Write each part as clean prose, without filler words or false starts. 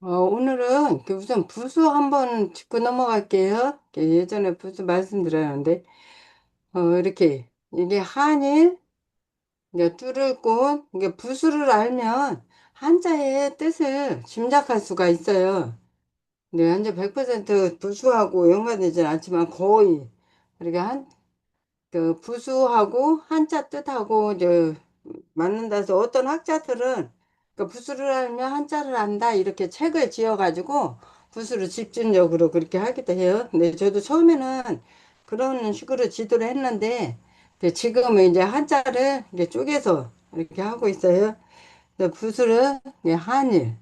오늘은 우선 부수 한번 짚고 넘어갈게요. 예전에 부수 말씀드렸는데, 이렇게, 이게 한일, 이게 뚫을꽃, 이게 부수를 알면 한자의 뜻을 짐작할 수가 있어요. 근데 현재 100% 부수하고 연관되진 않지만 거의, 이렇게 부수하고 한자 뜻하고 맞는다 해서 어떤 학자들은 부수를 알면 한자를 안다 이렇게 책을 지어가지고 부수를 집중적으로 그렇게 하기도 해요. 근데 저도 처음에는 그런 식으로 지도를 했는데 근데 지금은 이제 한자를 이렇게 쪼개서 이렇게 하고 있어요. 그래서 부수를 이게 한일,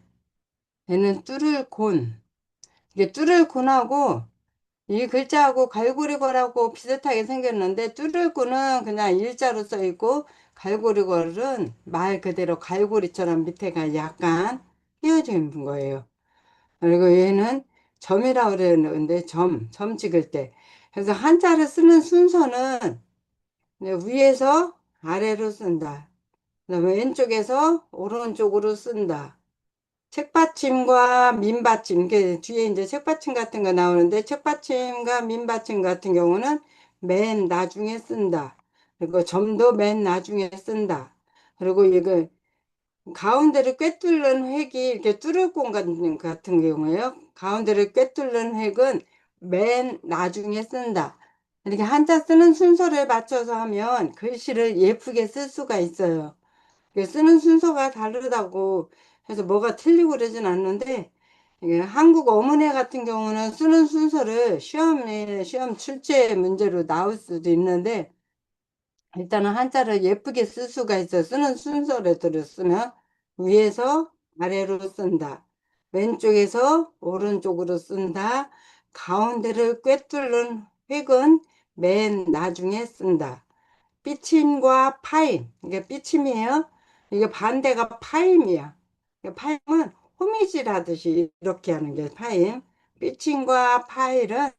얘는 뚫을 곤, 이게 뚫을 곤하고 이 글자하고 갈고리걸하고 비슷하게 생겼는데 뚜르고는 그냥 일자로 써 있고 갈고리걸은 말 그대로 갈고리처럼 밑에가 약간 휘어져 있는 거예요. 그리고 얘는 점이라고 그러는데 점 찍을 때. 그래서 한자를 쓰는 순서는 위에서 아래로 쓴다. 그다음에 왼쪽에서 오른쪽으로 쓴다. 책받침과 민받침, 이게 뒤에 이제 책받침 같은 거 나오는데, 책받침과 민받침 같은 경우는 맨 나중에 쓴다. 그리고 점도 맨 나중에 쓴다. 그리고 이거 가운데를 꿰뚫는 획이 이렇게 뚫을공 같은 경우에요. 가운데를 꿰뚫는 획은 맨 나중에 쓴다. 이렇게 한자 쓰는 순서를 맞춰서 하면 글씨를 예쁘게 쓸 수가 있어요. 쓰는 순서가 다르다고 해서 뭐가 틀리고 그러진 않는데 이게 한국 어문회 같은 경우는 쓰는 순서를 시험 출제 문제로 나올 수도 있는데 일단은 한자를 예쁘게 쓸 수가 있어. 쓰는 순서를 쓰면 위에서 아래로 쓴다. 왼쪽에서 오른쪽으로 쓴다. 가운데를 꿰뚫는 획은 맨 나중에 쓴다. 삐침과 파임. 이게 삐침이에요. 이게 반대가 파임이야. 파임은 호미질 하듯이 이렇게 하는 게 파임. 삐침과 파일은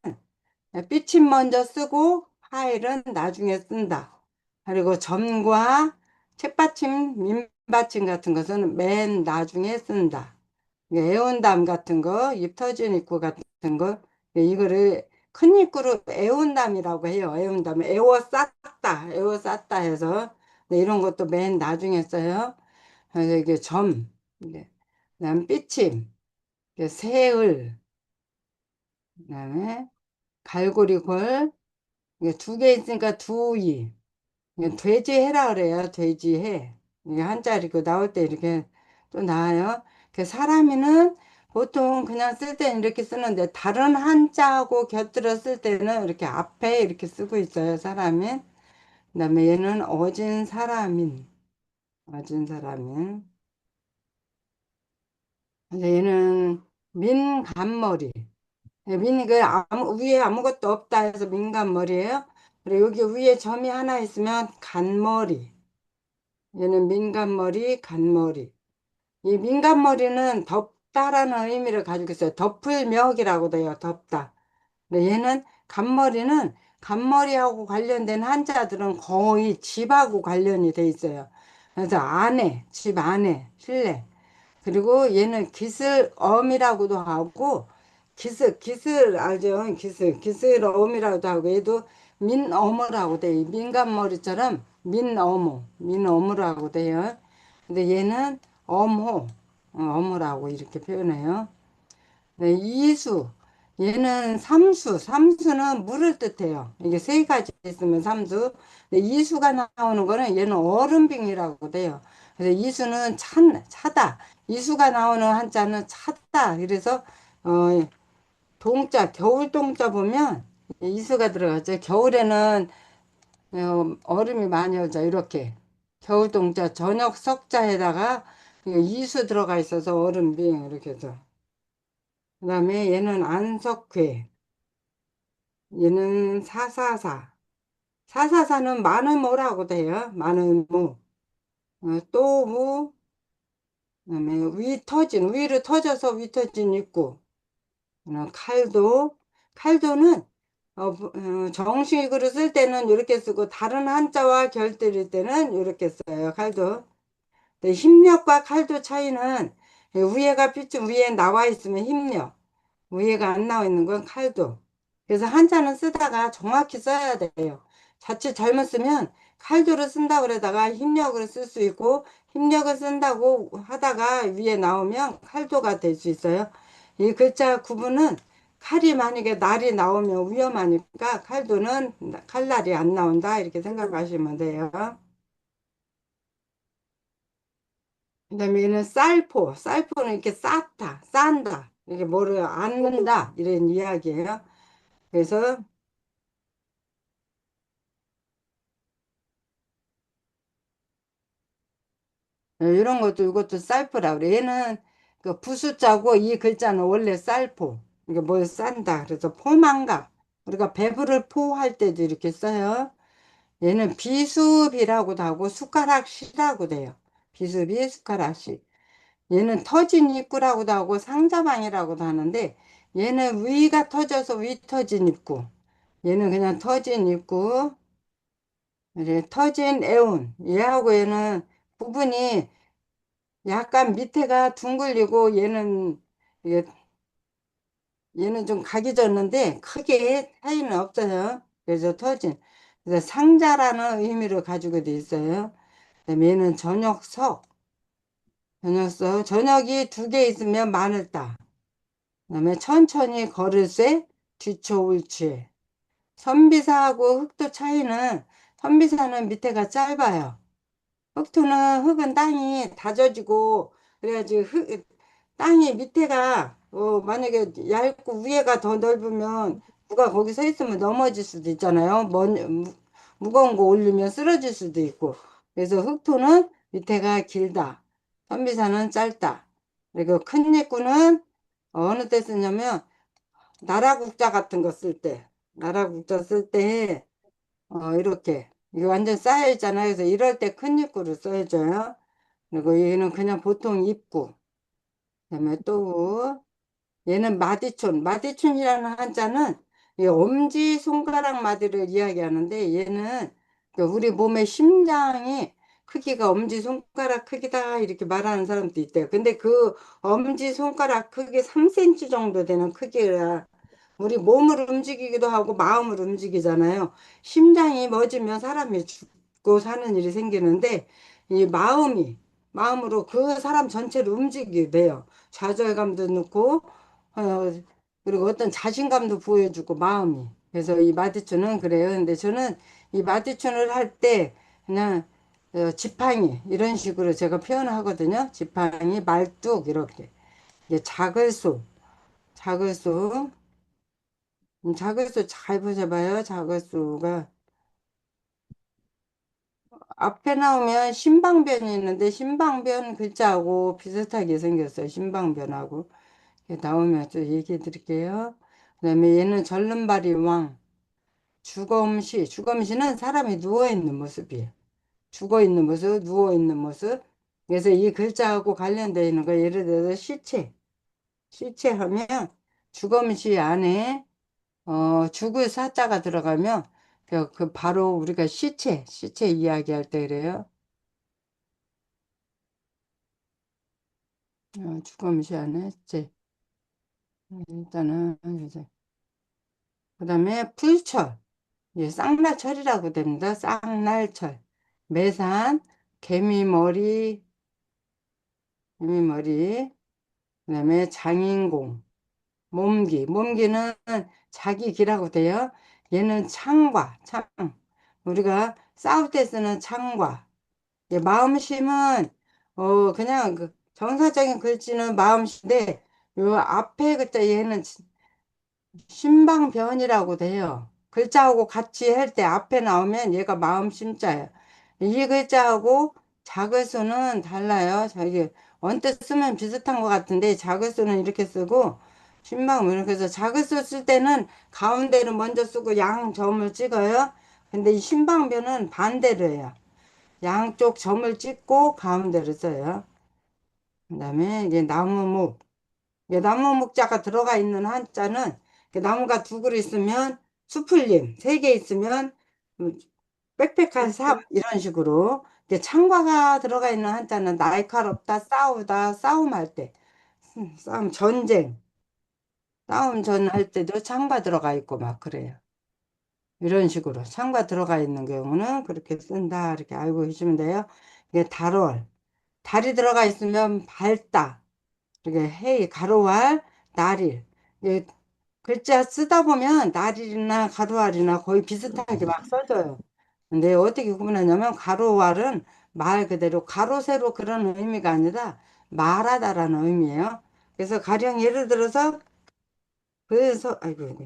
삐침 먼저 쓰고 파일은 나중에 쓴다. 그리고 점과 책받침, 민받침 같은 것은 맨 나중에 쓴다. 애운담 같은 거, 입 터진 입구 같은 거, 이거를 큰 입구로 애운담이라고 해요. 애운담, 애워 쌌다 해서 네, 이런 것도 맨 나중에 써요. 그래서 이게 점, 네. 그다음 삐침, 세을, 그다음에 갈고리골, 이게 두 개 있으니까 두이, 이게 돼지해라 그래요. 돼지해. 이게 한자리고 나올 때 이렇게 또 나와요. 그 사람이는 보통 그냥 쓸 때는 이렇게 쓰는데 다른 한자하고 곁들여 쓸 때는 이렇게 앞에 이렇게 쓰고 있어요. 사람인. 그다음에 얘는 어진 사람인. 어진 사람인. 그래서 얘는 민간머리. 그 위에 아무것도 없다 해서 민간머리예요. 그리고 여기 위에 점이 하나 있으면 간머리. 얘는 민간머리, 간머리. 이 민간머리는 덥다라는 의미를 가지고 있어요. 덮을 멱이라고 돼요. 덮다. 근데 얘는 간머리는 간머리하고 관련된 한자들은 거의 집하고 관련이 돼 있어요. 그래서 안에, 집 안에, 실내. 그리고 얘는 기슬엄이라고도 하고 기슬 알죠? 기슬엄이라고도 하고 얘도 민어무라고 돼요. 민간머리처럼 민어무라고 돼요. 근데 얘는 엄호, 어무라고 이렇게 표현해요. 네, 이수, 얘는 삼수는 물을 뜻해요. 이게 세 가지 있으면 삼수. 근데 이수가 나오는 거는 얘는 얼음빙이라고 돼요. 그래서 이수는 차다. 이수가 나오는 한자는 차다. 그래서, 겨울 동자 보면 이수가 들어가죠. 겨울에는 얼음이 많이 오죠. 이렇게. 겨울 동자, 저녁 석자에다가 이수 들어가 있어서 얼음빙, 이렇게 해서. 그 다음에 얘는 안석회. 얘는 사사사. 사사사는 많음오라고 돼요. 많음오. 또무, 그다음에 위로 터져서 위 터진 있고, 칼도는 정식으로 쓸 때는 이렇게 쓰고 다른 한자와 결들일 때는 이렇게 써요. 칼도. 근데 힘력과 칼도 차이는 위에가 삐쭉 위에 나와 있으면 힘력, 위에가 안 나와 있는 건 칼도. 그래서 한자는 쓰다가 정확히 써야 돼요. 자칫 잘못 쓰면 칼도를 쓴다 그러다가 힘력을 쓸 수 있고, 힘력을 쓴다고 하다가 위에 나오면 칼도가 될 수 있어요. 이 글자 구분은 칼이 만약에 날이 나오면 위험하니까 칼도는 칼날이 안 나온다 이렇게 생각하시면 돼요. 그다음에 얘는 쌀포, 쌀포는 이렇게 쌓다, 싼다, 이게 뭐를 앉는다 이런 이야기예요. 그래서 이런 것도 이것도 쌀포라 그래. 얘는 그 부숫자고 이 글자는 원래 쌀포. 이게 뭘 싼다. 그래서 포만감. 우리가 배부를 포할 때도 이렇게 써요. 얘는 비수비라고도 하고 숟가락시라고 돼요. 비수비, 숟가락시. 얘는 터진 입구라고도 하고 상자방이라고도 하는데 얘는 위가 터져서 위 터진 입구. 얘는 그냥 터진 입구. 이제 터진 애운. 얘하고 얘는 부분이 약간 밑에가 둥글리고 얘- 얘는 좀 각이 졌는데 크게 차이는 없어요. 그래서 터진. 그래서 상자라는 의미를 가지고 돼 있어요. 그다음에 얘는 저녁석. 저녁석. 저녁이 두 개 있으면 마늘 따. 그다음에 천천히 걸을새 뒤초울취. 선비사하고 흑도 차이는 선비사는 밑에가 짧아요. 흑토는 흙은 땅이 다져지고 그래야지 땅이 밑에가 만약에 얇고 위에가 더 넓으면 누가 거기 서 있으면 넘어질 수도 있잖아요. 무거운 거 올리면 쓰러질 수도 있고. 그래서 흑토는 밑에가 길다. 선비사는 짧다. 그리고 큰 입구는 어느 때 쓰냐면 나라국자 같은 거 쓸 때. 나라국자 쓸 때 이렇게 이게 완전 쌓여 있잖아요. 그래서 이럴 때 큰 입구를 써줘요. 그리고 얘는 그냥 보통 입구. 그다음에 또 얘는 마디촌. 마디촌이라는 한자는 이 엄지 손가락 마디를 이야기하는데 얘는 그 우리 몸의 심장이 크기가 엄지 손가락 크기다 이렇게 말하는 사람도 있대요. 근데 그 엄지 손가락 크기 3cm 정도 되는 크기라 우리 몸을 움직이기도 하고 마음을 움직이잖아요. 심장이 멎으면 사람이 죽고 사는 일이 생기는데 이 마음으로 그 사람 전체를 움직이게 돼요. 좌절감도 넣고 어, 그리고 어떤 자신감도 보여주고 마음이. 그래서 이 마디춘은 그래요. 근데 저는 이 마디춘을 할 때 그냥 지팡이 이런 식으로 제가 표현하거든요. 지팡이, 말뚝 이렇게. 이게 자글소. 자글수 잘 보셔봐요. 자글수가 앞에 나오면 신방변이 있는데 신방변 글자하고 비슷하게 생겼어요. 신방변하고 이렇게 나오면 또 얘기해 드릴게요. 그다음에 얘는 절름발이 왕, 주검시는 사람이 누워 있는 모습이에요. 죽어 있는 모습, 누워 있는 모습. 그래서 이 글자하고 관련되어 있는 거 예를 들어서 시체 하면 주검시 안에 죽을 사자가 들어가면 그 바로 우리가 시체 이야기할 때 그래요. 죽음시 안에 제 일단은 이제 그다음에 풀철, 예, 쌍날철이라고 됩니다. 쌍날철, 매산, 개미머리, 개미머리, 그다음에 장인공, 몸기는 자기 기라고 돼요. 얘는 창. 우리가 싸울 때 쓰는 창과. 예, 마음심은 그냥 그 정사적인 글씨는 마음인데 요 앞에 글자 얘는 신방변이라고 돼요. 글자하고 같이 할 때 앞에 나오면 얘가 마음심자예요. 이 글자하고 작을수는 달라요. 저기 언뜻 쓰면 비슷한 것 같은데 작을수는 이렇게 쓰고 신방 이렇게 해서 작을수 쓸 때는 가운데를 먼저 쓰고 양 점을 찍어요. 근데 이 신방변은 반대로 해요. 양쪽 점을 찍고 가운데를 써요. 그다음에 이제 나무목. 이게 나무 목자가 들어가 있는 한자는 나무가 두 그루 있으면 수풀림, 세 개 있으면 음, 빽빽한 삽 이런 식으로 이제 창과가 들어가 있는 한자는 날카롭다, 싸우다, 싸움할 때 싸움, 전쟁, 싸움 전 할 때도 창과 들어가 있고 막 그래요. 이런 식으로 창과 들어가 있는 경우는 그렇게 쓴다. 이렇게 알고 계시면 돼요. 이게 달월. 달이 들어가 있으면 밝다. 이게 가로월, 날일. 이게 글자 쓰다 보면 날일이나 가로월이나 거의 비슷하게 막 써져요. 근데 어떻게 구분하냐면 가로월은 말 그대로 가로 세로 그런 의미가 아니라 말하다라는 의미예요. 그래서 가령 예를 들어서 그래서 아이고 이거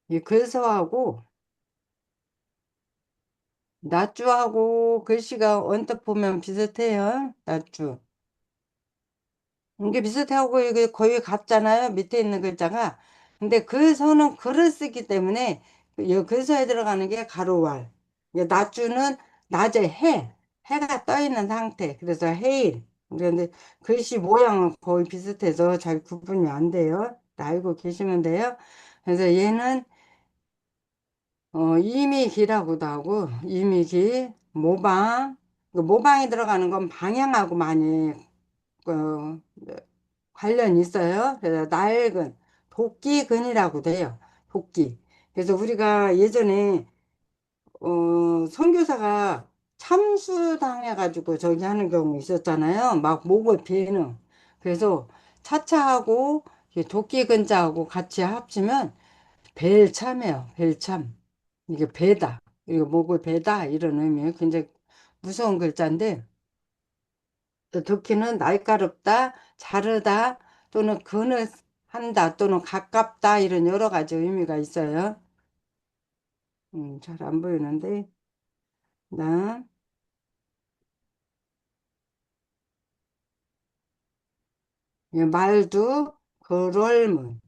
이 글서하고 낫주하고 글씨가 언뜻 보면 비슷해요. 낫주. 이게 비슷하고 이게 거의 같잖아요. 밑에 있는 글자가. 근데 그 서는 글을 쓰기 때문에 이 글서에 들어가는 게 가로왈. 이게 낮주는 낮에 해가 떠 있는 상태. 그래서 해일. 그런데 글씨 모양은 거의 비슷해서 잘 구분이 안 돼요. 알고 계시면 돼요. 그래서 얘는 이미기라고도 하고 이미기, 모방. 그 모방에 들어가는 건 방향하고 많이 어, 관련이 있어요. 그래서 낡은 도끼근이라고 돼요. 도끼. 그래서 우리가 예전에 선교사가 참수당해가지고 저기 하는 경우 있었잖아요. 막 목을 베는. 그래서 차차하고 이 도끼근자하고 같이 합치면 벨참이에요. 벨참. 이게 배다. 이거 목을 베다 이런 의미예요. 굉장히 무서운 글자인데 또 도끼는 날카롭다, 자르다, 또는 근을 한다, 또는 가깝다, 이런 여러 가지 의미가 있어요. 잘 안 보이는데, 나, 이 말도, 그럴문.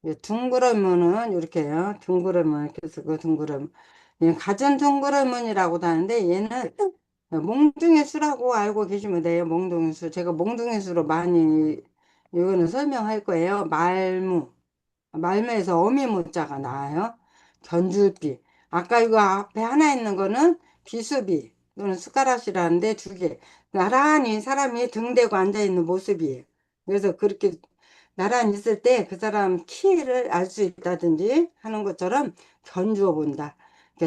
이 둥그러문은 이렇게요. 둥그러문, 이렇게 쓰고, 둥그러문. 이 가전 둥그러문이라고도 하는데, 얘는 몽둥이 수라고 알고 계시면 돼요. 몽둥이 수. 제가 몽둥이 수로 많이, 이거는 설명할 거예요. 말무. 말매에서 어미 문자가 나와요. 견줄비. 아까 이거 앞에 하나 있는 거는 비수비 또는 숟가락이라는데 두 개. 나란히 사람이 등대고 앉아 있는 모습이에요. 그래서 그렇게 나란히 있을 때 그 사람 키를 알 수 있다든지 하는 것처럼 견주어 본다.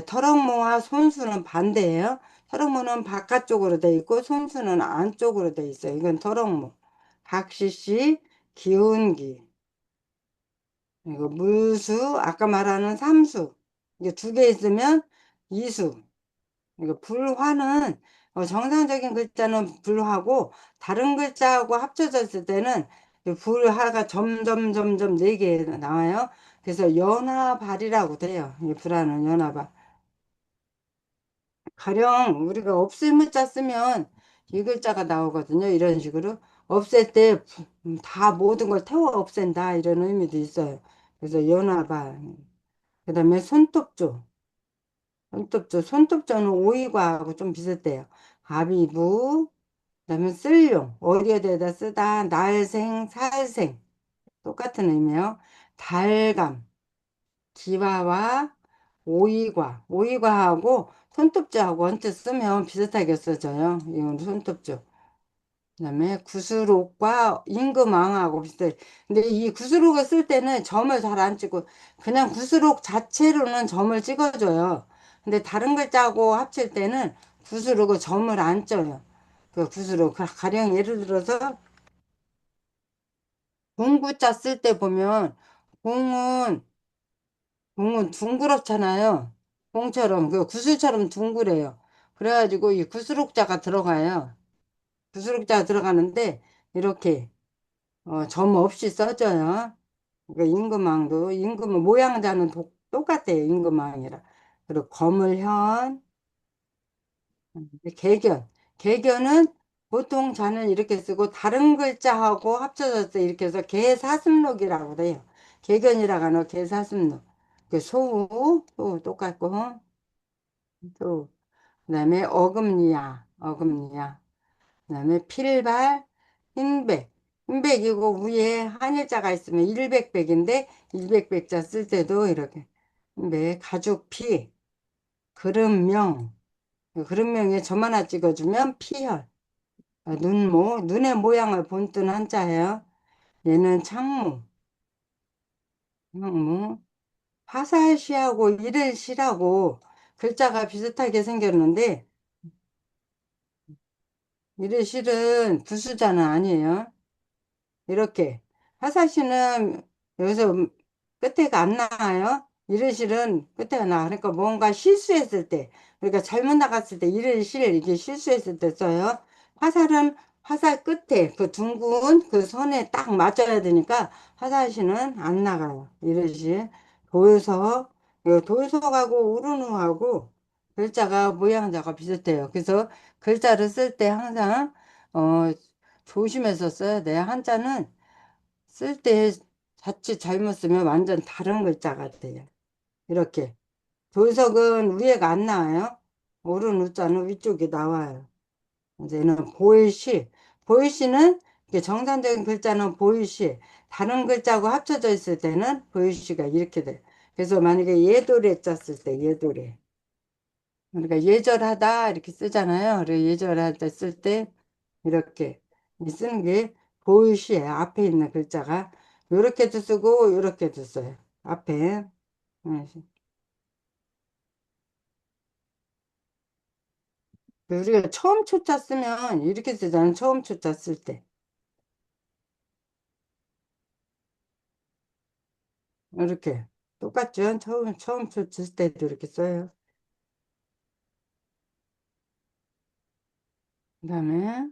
터럭모와 손수는 반대예요. 터럭모는 바깥쪽으로 돼 있고 손수는 안쪽으로 돼 있어요. 이건 터럭모. 박시시, 기운기. 이거 물수, 아까 말하는 삼수. 이게 두 개 있으면 이수. 이거 불화는 정상적인 글자는 불화고 다른 글자하고 합쳐졌을 때는 이 불화가 점점 네 개 나와요. 그래서 연화발이라고 돼요. 이 불화는 연화발. 가령 우리가 없을 문자 쓰면 이 글자가 나오거든요. 이런 식으로 없앨 때 다 모든 걸 태워 없앤다 이런 의미도 있어요. 그래서 연화발. 그다음에 손톱조. 손톱조는 오이과하고 좀 비슷해요. 가비부, 그다음에 쓸용. 어디에 대다 쓰다, 날생, 살생. 똑같은 의미예요. 달감, 기와와 오이과. 오이과하고 손톱조하고 언뜻 쓰면 비슷하게 써져요. 이건 손톱조. 그다음에 구스록과 임금왕하고 비슷해. 근데 이 구스록을 쓸 때는 점을 잘 안 찍고 그냥 구스록 자체로는 점을 찍어줘요. 근데 다른 글자하고 합칠 때는 구스록을 점을 안 쪄요. 그 구스록 가령 예를 들어서 공구자 쓸 때 보면 공은 공은 둥그렇잖아요. 공처럼 그 구슬처럼 둥그래요. 그래가지고 이 구스록자가 들어가요. 구스록자가 들어가는데 이렇게 점 없이 써져요. 그러니까 임금왕도 임금은 모양자는 똑같아요. 임금왕이라. 그리고 거물현, 개견. 개견은 보통 자는 이렇게 쓰고 다른 글자하고 합쳐졌을 때 이렇게 해서 개사슴록이라고 돼요. 개견이라고 하는 개사슴록. 그 소우 똑같고 또 그다음에 어금니야. 그다음에 필발, 흰백. 흰백이고 위에 한일자가 있으면 일백백인데 일백백자 쓸 때도 이렇게 흰백, 가죽피, 그름명. 그런 명에 점 하나 찍어주면 피혈. 눈의 모양을 본뜬 한자예요. 얘는 창무, 창무. 화살시하고 이를시라고 글자가 비슷하게 생겼는데, 이를실은 부수자는 아니에요. 이렇게. 화살씨는 여기서 끝에가 안 나와요. 이르실은 끝에가 나와. 그러니까 뭔가 실수했을 때, 그러니까 잘못 나갔을 때, 이르실, 이게 실수했을 때 써요. 화살은 화살 끝에, 그 둥근 그 선에 딱 맞춰야 되니까, 화살씨는 안 나가요. 이르실. 도요서, 이 도요서하고 우르누하고 글자가 모양자가 비슷해요. 그래서 글자를 쓸 때 항상, 어, 조심해서 써야 돼요. 한자는 쓸 때 자칫 잘못 쓰면 완전 다른 글자가 돼요. 이렇게. 도석은 위에가 안 나와요. 오른 우자는 위쪽에 나와요. 이제는 보일시. 보일시는 이게 정상적인 글자는 보일시. 다른 글자하고 합쳐져 있을 때는 보일시가 이렇게 돼요. 그래서 만약에 예도래 짰을 때 예도래. 그러니까 예절하다 이렇게 쓰잖아요. 그래 예절할 때 쓸 때 이렇게 쓰는 게 보이시에요. 앞에 있는 글자가 요렇게도 쓰고 요렇게도 써요. 앞에. 음. 우리가 처음 초자 쓰면 이렇게 쓰잖아요. 처음 초자 쓸 때. 이렇게 똑같죠. 처음 초자 쓸 때도 이렇게 써요. 그다음에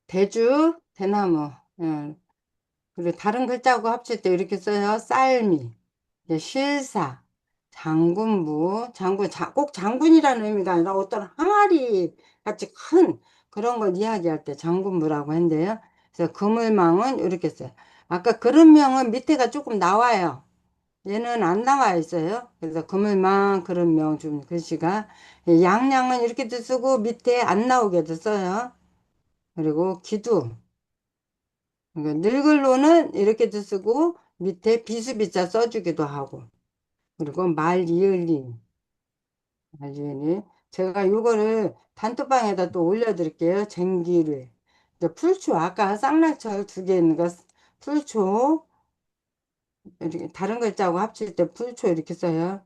대주 대나무. 예. 그리고 다른 글자하고 합칠 때 이렇게 써요. 쌀미. 이제 실사, 장군부, 꼭 장군이라는 의미가 아니라 어떤 항아리 같이 큰 그런 걸 이야기할 때 장군부라고 한대요. 그래서 그물망은 이렇게 써요. 아까 그릇명은 밑에가 조금 나와요. 얘는 안 나와 있어요. 그래서 그물망, 그릇명 좀 글씨가 양양은 이렇게도 쓰고 밑에 안 나오게도 써요. 그리고 기두, 그러니까 늙을로는 이렇게도 쓰고 밑에 비수비자 써주기도 하고. 그리고 말이을리, 말이을리. 제가 요거를 단톡방에다 또 올려드릴게요. 쟁기를. 이제 풀초, 아까 쌍날철 두 개 있는 거, 풀초. 이렇게 다른 글자하고 합칠 때 풀초 이렇게 써요.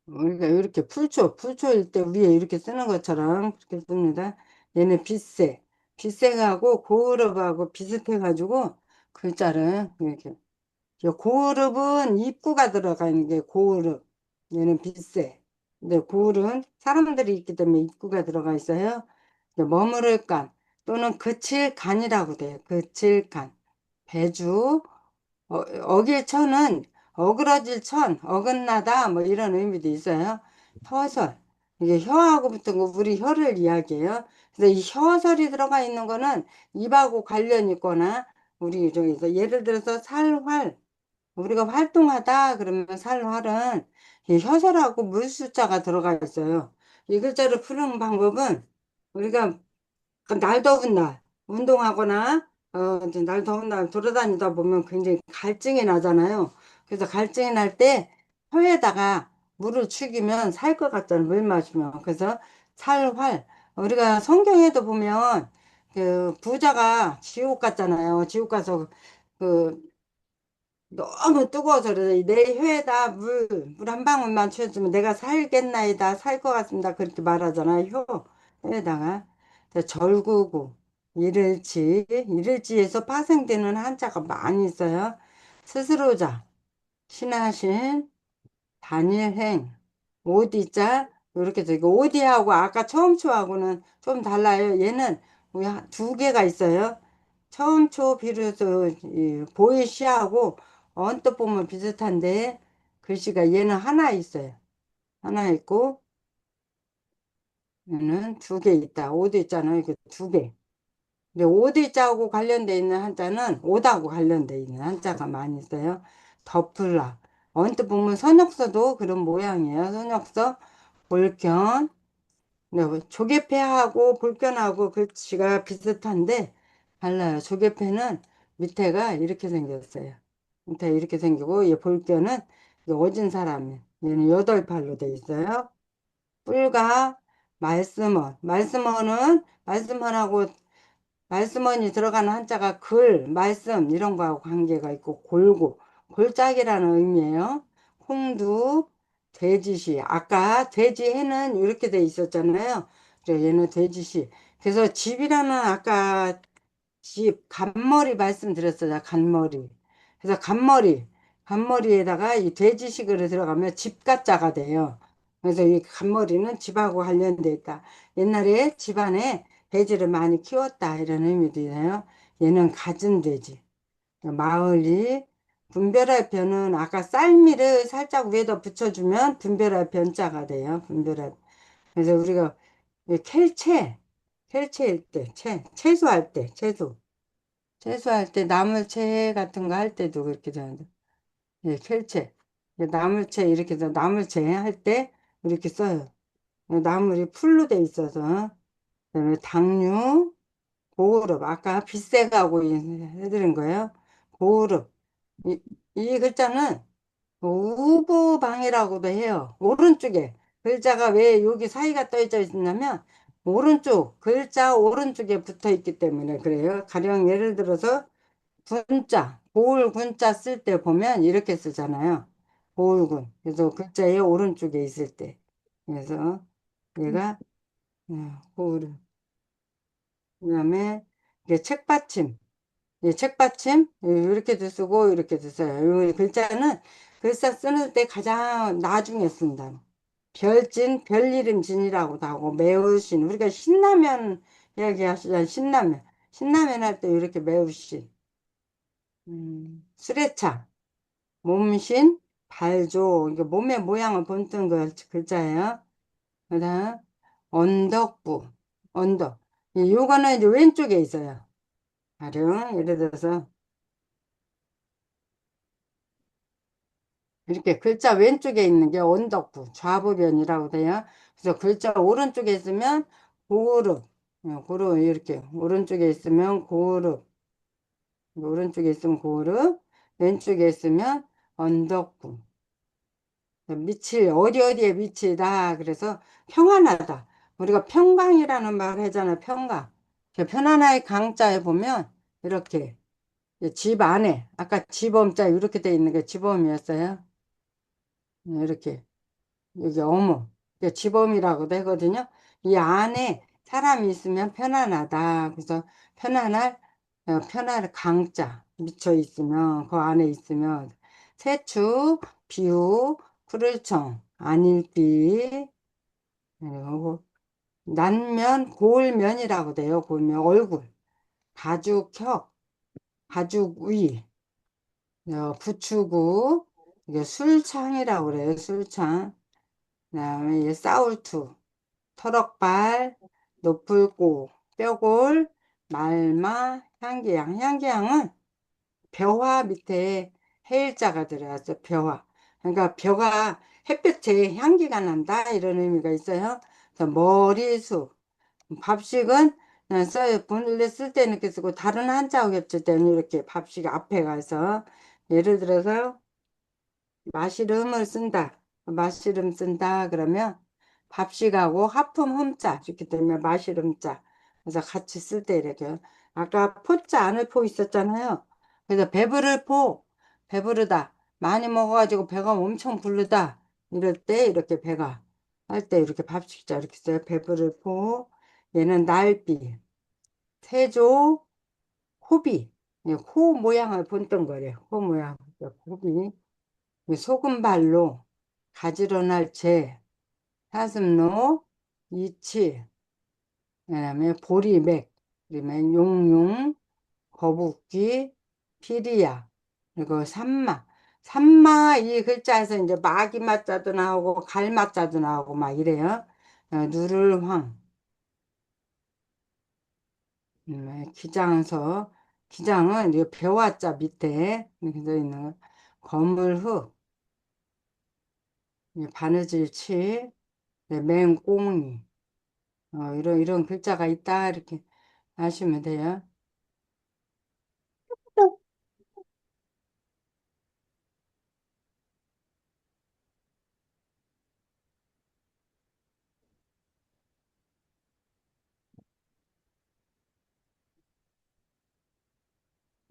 우리가 이렇게 풀초일 때 위에 이렇게 쓰는 것처럼 그렇게 씁니다. 얘는 빗새. 빗새하고 고을업하고 비슷해가지고 글자를 이렇게. 저 고을읍은 입구가 들어가 있는 게 고을읍. 얘는 빗새. 근데 고을은 사람들이 있기 때문에 입구가 들어가 있어요. 이제 머무를 간 또는 그칠 간이라고 돼요. 그칠 간. 배주. 어길 천은 어그러질 천, 어긋나다 뭐 이런 의미도 있어요. 혀설. 이게 혀하고 붙은 거 우리 혀를 이야기해요. 그래서 이 혀설이 들어가 있는 거는 입하고 관련 있거나 우리 저기 예를 들어서 살활 우리가 활동하다 그러면 살활은 이 혀설하고 물숫자가 들어가 있어요. 이 글자를 푸는 방법은 우리가 날 더운 날 운동하거나 이제 날 더운 날 돌아다니다 보면 굉장히 갈증이 나잖아요. 그래서 갈증이 날 때 혀에다가 물을 죽이면 살 것 같잖아요. 물 마시면. 그래서 살활 우리가 성경에도 보면 그 부자가 지옥 갔잖아요. 지옥 가서 그 너무 뜨거워서 그래. 내 혀에다 물 한 방울만 취해주면 내가 살겠나이다, 살 것 같습니다. 그렇게 말하잖아요. 혀에다가. 그래서 절구고, 이를지에서 파생되는 한자가 많이 있어요. 스스로자, 신하신, 단일행, 오디자, 이렇게 되고, 오디하고 아까 처음 초하고는 좀 달라요. 얘는 두 개가 있어요. 처음 초 비로소 보이시하고 언뜻 보면 비슷한데 글씨가 얘는 하나 있어요. 하나 있고 얘는 두 개 있다. 오도 있잖아요. 이거 두 개. 근데 오대자하고 관련돼 있는 한자는 오다하고 관련돼 있는 한자가 많이 있어요. 덮을라. 언뜻 보면 선역서도 그런 모양이에요. 선역서, 볼견. 네, 조개패하고 볼견하고 글씨가 비슷한데 달라요. 조개패는 밑에가 이렇게 생겼어요. 이렇게 생기고, 얘 볼견은 이게 오진 사람이에요. 얘는 여덟 팔로 돼 있어요. 뿔과 말씀어는 말씀원이 들어가는 한자가 말씀 이런 거하고 관계가 있고 골짝이라는 의미예요. 홍두, 돼지시. 아까 돼지해는 이렇게 돼 있었잖아요. 그래서 얘는 돼지시. 그래서 집이라는 아까 간머리 말씀드렸어요. 간머리. 그래서 간머리에다가 이 돼지식으로 들어가면 집가자가 돼요. 그래서 이 간머리는 집하고 관련돼 있다. 옛날에 집안에 돼지를 많이 키웠다 이런 의미도 있어요. 얘는 갖은 돼지. 마을이 분별할 변은 아까 쌀미를 살짝 위에다 붙여주면 분별할 변자가 돼요. 분별할. 그래서 우리가 이 캘채일 때, 채소할 때, 채소할 때 나물채 같은 거 할 때도 그렇게 되는데, 예, 캘채. 나물채 이렇게 해서 나물채 할 때 이렇게 써요. 나물이 풀로 돼 있어서. 그다음에 당류, 고구렵. 아까 빛색하고 해드린 거예요. 고구렵. 이, 이 글자는 우부방이라고도 해요. 오른쪽에. 글자가 왜 여기 사이가 떠져 있냐면, 글자 오른쪽에 붙어 있기 때문에 그래요. 가령 예를 들어서, 고울군자 쓸 때 보면 이렇게 쓰잖아요. 고울군. 그래서 글자의 오른쪽에 있을 때. 그래서 얘가, 고울. 그 다음에, 이게 책받침. 예, 책받침 이렇게도 쓰고 이렇게도 써요. 이 글자는 글자 쓰는 때 가장 나중에 쓴다. 별이름 진이라고도 하고 매우신 우리가 신라면 이야기하시잖아요. 신라면 할 때 이렇게 매우신 수레차 몸신 발조 이게 몸의 모양을 본뜬 글자예요. 그다음 언덕부 언덕 요거는 이제 왼쪽에 있어요. 가령 예를 들어서 이렇게 글자 왼쪽에 있는 게 언덕부, 좌부변이라고 돼요. 그래서 글자 오른쪽에 있으면 고르, 고르 이렇게 오른쪽에 있으면 고르, 오른쪽에 있으면 고르, 왼쪽에 있으면 언덕부. 어디 어디에 미치다. 그래서 평안하다. 우리가 평강이라는 말 하잖아요. 평강. 편안하의 강자에 보면 이렇게 집 안에 아까 집엄자 이렇게 돼 있는 게 집엄이었어요. 이렇게. 여기 어묵, 이게 지범이라고도 하거든요. 이 안에 사람이 있으면 편안하다. 그래서 편안할 강자 미쳐 있으면 그 안에 있으면 세추, 비우, 푸를청, 안일비 그리고 난면, 고울면이라고 돼요. 고울면 얼굴, 가죽혁, 가죽위, 부추구, 이게 술창이라고 그래요. 술창. 그다음에 이제 싸울투, 터럭발, 노풀고, 뼈골, 말마, 향기향. 향기향은 벼화 밑에 해일자가 들어갔어. 벼화. 그러니까 벼가 햇볕에 향기가 난다 이런 의미가 있어요. 그래서 머리수, 밥식은 그냥 써요. 본래 쓸 때는 이렇게 쓰고 다른 한자어 겹칠 때는 이렇게 밥식 앞에 가서 예를 들어서 마시름을 쓴다. 마시름 쓴다. 그러면 밥식하고 하품 흠자 이렇게 되면 마시름자. 그래서 같이 쓸 때 이렇게. 아까 포자 안을 포 있었잖아요. 그래서 배부르다. 많이 먹어가지고 배가 엄청 부르다. 이럴 때 이렇게 배가 할 때 이렇게 밥식자 이렇게 써요. 배부를 포. 얘는 날비, 세조, 호비. 코 모양을 본뜬 거래요. 코 모양. 호비. 소금발로 가지런할 재, 사슴로, 이치, 그다음에 보리맥, 그다음에 용융, 거북귀, 피리야, 그리고 산마. 산마 이 글자에서 이제 마기맛자도 나오고 갈맛자도 나오고 막 이래요. 누를황, 기장은 이 벼와자 밑에 이렇게 써 있는 거. 거물흙, 바느질치, 맹꽁이. 이런 글자가 있다, 이렇게 아시면 돼요.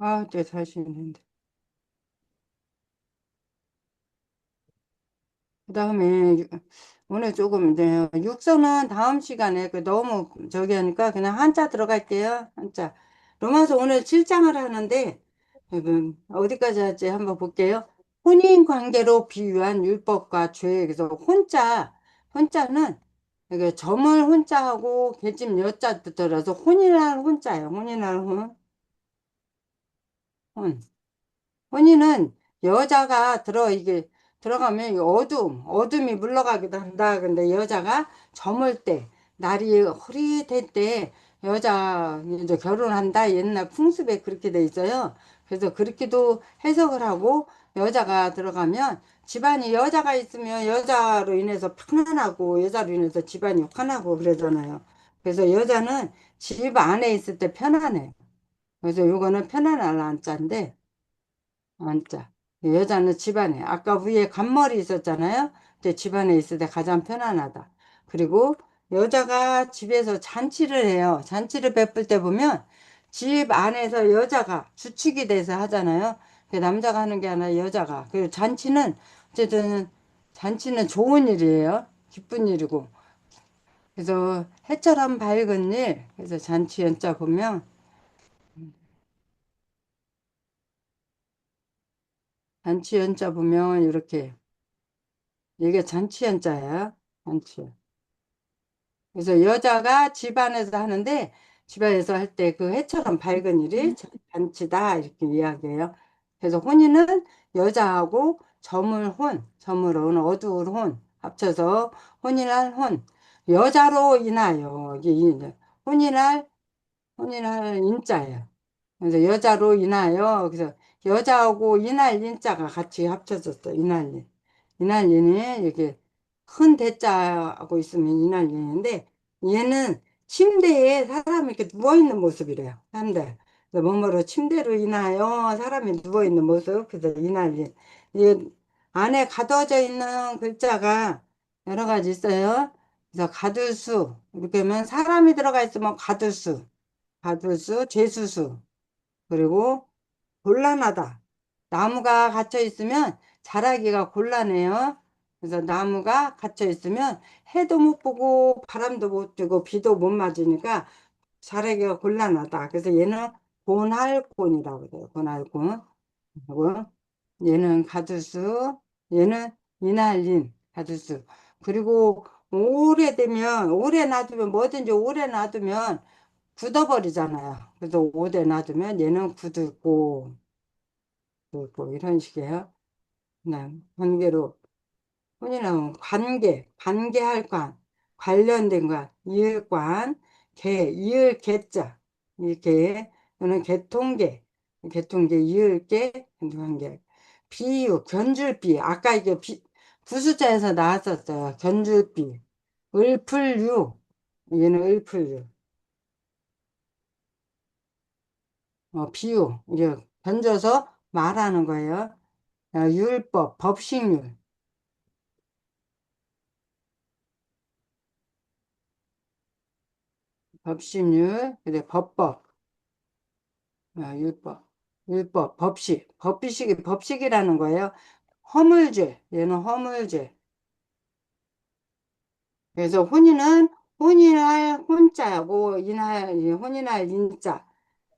아, 저 자신 있는데. 그다음에 오늘 조금 이제 육서는 다음 시간에 그 너무 저기 하니까 그냥 한자 들어갈게요. 한자. 로마서 오늘 7장을 하는데 어디까지 할지 한번 볼게요. 혼인 관계로 비유한 율법과 죄. 그래서 혼자는 이게 점을 혼자하고 계집 여자 뜻들어서 혼인하는 혼자예요. 혼인하는 혼. 혼인은 여자가 이게 들어가면 이 어둠이 물러가기도 한다. 근데 여자가 저물 때, 날이 흐릿할 때 여자 이제 결혼한다. 옛날 풍습에 그렇게 돼 있어요. 그래서 그렇게도 해석을 하고 여자가 들어가면 집안이 여자가 있으면 여자로 인해서 편안하고 여자로 인해서 집안이 환하고 그러잖아요. 그래서 여자는 집 안에 있을 때 편안해. 그래서 요거는 편안할 한자인데 앉자. 여자는 집안에, 아까 위에 간머리 있었잖아요. 근데 집안에 있을 때 가장 편안하다. 그리고 여자가 집에서 잔치를 해요. 잔치를 베풀 때 보면 집 안에서 여자가 주축이 돼서 하잖아요. 그 남자가 하는 게 아니라 여자가. 그리고 어쨌든, 잔치는 좋은 일이에요. 기쁜 일이고. 그래서 해처럼 밝은 일. 그래서 잔치 연자 보면, 잔치 연자 보면 이렇게, 이게 잔치 연자야. 잔치. 그래서 여자가 집안에서 하는데 집안에서 할 때 그 해처럼 밝은 일이 잔치다 이렇게 이야기해요. 그래서 혼인은 여자하고 점을 온, 어두울 혼 합쳐서 혼인할 혼. 여자로 인하여 이게 혼인할 혼인할 인자예요. 그래서 여자로 인하여 그래서 여자하고 이날 인자가 같이 합쳐졌어. 이날인. 이날인이 이렇게 큰 대자하고 있으면 이날인인데 얘는 침대에 사람이 이렇게 누워있는 모습이래요. 사람들. 그래서 뭐뭐로 침대로 인하여 사람이 누워있는 모습. 그래서 이날인. 이 안에 가둬져 있는 글자가 여러 가지 있어요. 그래서 가두수. 이렇게 하면 사람이 들어가 있으면 가두수. 가두수, 재수수. 그리고 곤란하다. 나무가 갇혀 있으면 자라기가 곤란해요. 그래서 나무가 갇혀 있으면 해도 못 보고 바람도 못 쐬고 비도 못 맞으니까 자라기가 곤란하다. 그래서 얘는 곤할곤이라고 그래요. 곤할곤. 하고 얘는 가두수, 얘는 이날린 가두수. 그리고 오래 놔두면 뭐든지 오래 놔두면 굳어버리잖아요. 그래서 오래 놔두면 얘는 굳고 이런 식이에요. 그냥 관계로 혼이나면 관계할 관, 관련된 관, 이을관, 이을 개자 이렇게 이는 개통계, 이을계, 관계, 비유, 견줄비 아까 이게 부수자에서 나왔었어요. 견줄비, 을풀유 얘는 을풀유. 비유, 이제 던져서 말하는 거예요. 율법, 법식률, 그래, 율법, 법식이라는 거예요. 얘는 허물죄. 그래서 혼인할 혼자고, 혼인할 인자.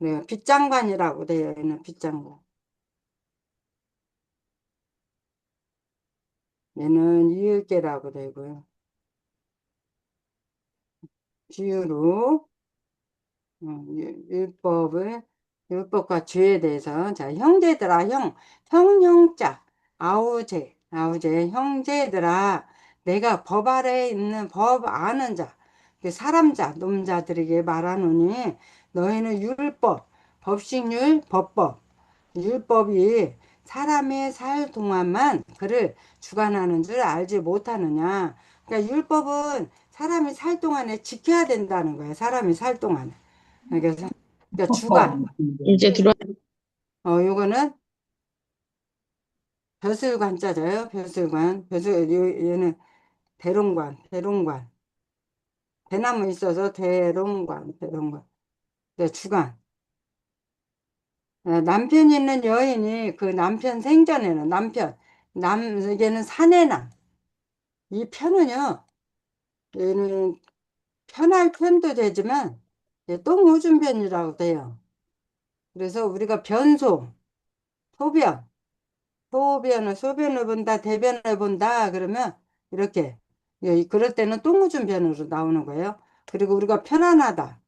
네, 빗장관이라고 돼요, 얘는 빗장관. 얘는 이을계라고 되고요. 비유로, 율법을, 율법과 죄에 대해서, 자, 형제들아, 형자, 아우제, 형제들아, 내가 법 아래에 있는 법 아는 자, 그 사람자, 놈자들에게 말하노니, 너희는 법식률, 율법이 사람의 살 동안만 그를 주관하는 줄 알지 못하느냐. 그러니까 율법은 사람이 살 동안에 지켜야 된다는 거예요. 사람이 살 동안에. 그러니까, 그러니까 주관. 이제 들어와. 요거는 벼슬관자죠. 얘는 대롱관. 대나무 있어서 대롱관. 네, 주관. 남편 있는 여인이 그 남편 생전에는 얘는 사내남. 이 편은요, 얘는 편할 편도 되지만, 똥오줌변이라고 돼요. 그래서 우리가 변소, 소변, 소변을 본다, 대변을 본다, 그러면 이렇게, 그럴 때는 똥오줌변으로 나오는 거예요. 그리고 우리가 편안하다.